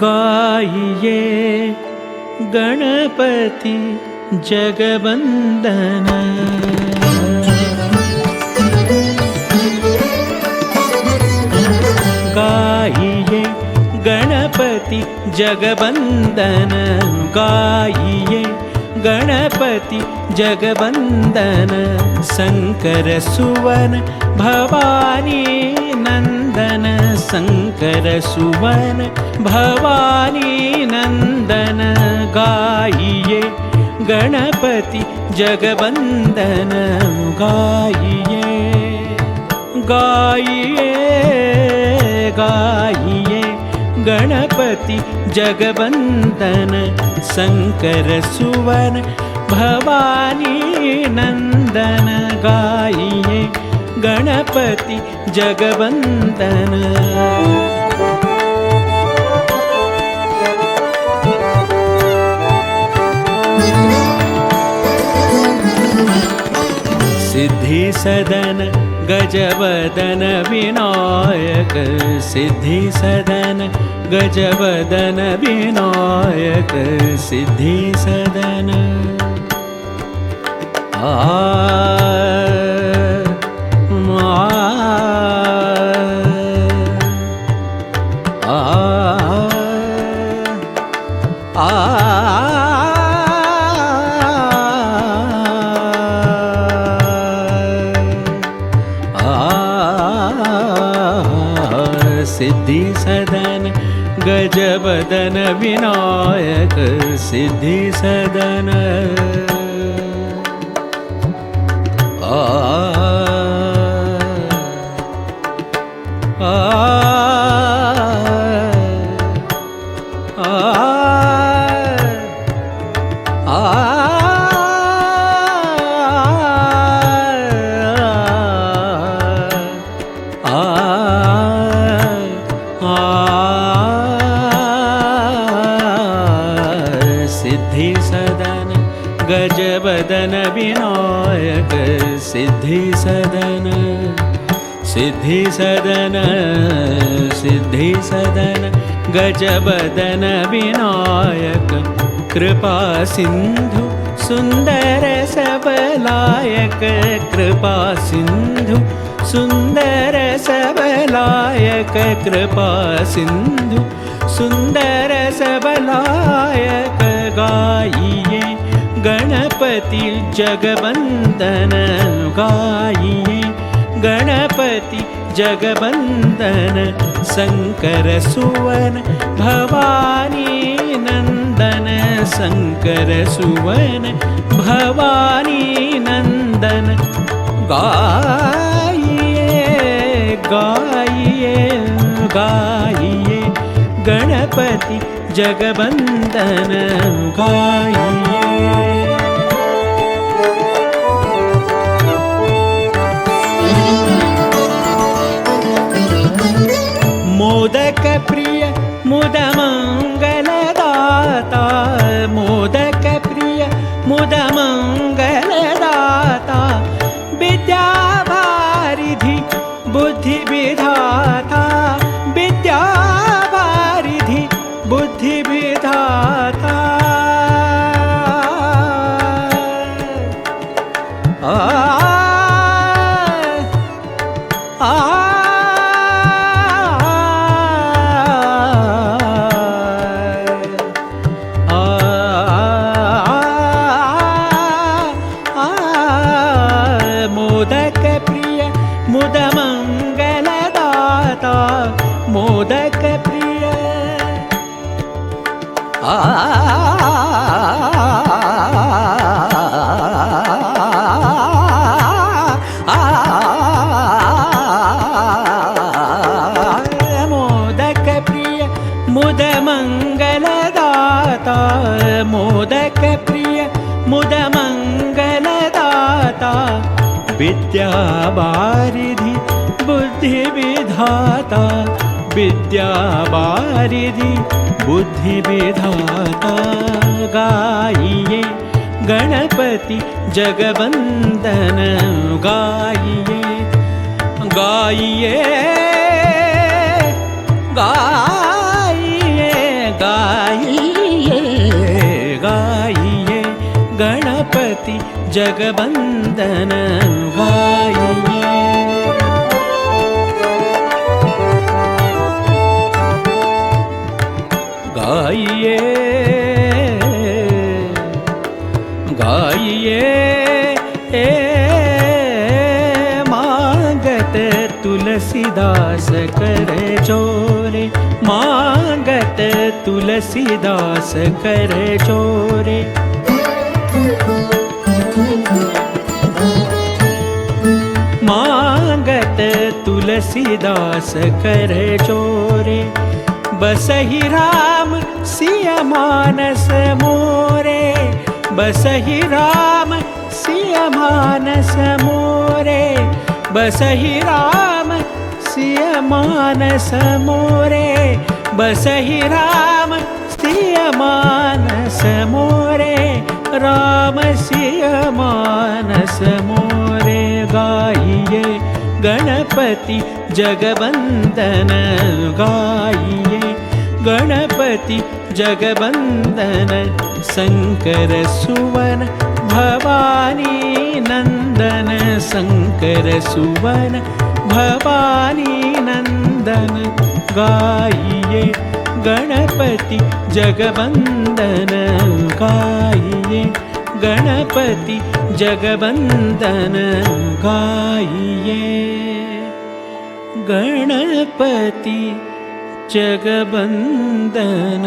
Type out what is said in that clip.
गाइए गणपति जगवंदन, गाइए गणपति जगवंदन, गाइए गणपति जगवंदन, शंकर सुवन भवानी नंदन, शंकर सुवन भवानी नंदन, गाइए गणपति जगवंदन, गाइए गाइए गाइए गणपति जगवंदन, शंकर सुवन भवानी नंदन, गाइए गणपति जगवंदन। सिद्धि सदन गजवदन विनायक, सिद्धि सदन गजवदन विनायक, सिद्धि सदन सिद्धि सदन गजवदन विनायक, सिद्धि सदन सिद्धि सदन गजवदन विनायक, सिद्धि सदन सिद्धि सदन सिद्धि सदन गजवदन विनायक, कृपा सिंधु सुंदर सबलायक, कृपा सिंधु सुंदर सबलायक, कृपा सिंधु सुंदर सबलायक, गाइए गणपति जगवंदन, गाइए गणपति जगवंदन, शंकर सुवन भवानी नंदन, शंकर सुवन भवानी नंदन, गाइए गाइए गाइए गणपति जगवंदन, गाइए मोदक प्रिय मुद मंगलदाता, मोदक प्रिय मुद मंगलदाता, विद्या वारिधि बुद्धि विधाता, विद्या वारिधि बुद्धि विधाता, मोदक प्रिय मुद मंगलदाता, मोदक प्रिय विद्यावारिधि बुद्धिविधाता विद्यावारिधि बुद्धिविधाता गाइए गणपति जगवंदन गाइए गाइए गाइए गाइए गाइए गणपति जगवंदन गाइए गाइए गाइए मांगत तुलसीदास करे चोरे मांगत तुलसीदास करे चोरे मांगत तुलसीदास करे चोरे बसहि राम सिय मानस मोरे बसहि राम सिय मानस मोरे बसहि राम सिय मानस मोरे बसहि राम सिय मानस मोरे राम सिय मानस मोरे गाइए गणपति जगवंदन गाइए गणपति जगवंदन शंकर सुवन भवानी नंदन शंकर सुवन भवानी नंदन गाइए गणपति जगवंदन गाइए गणपति जगवंदन गाइए गणपति जगवंदन।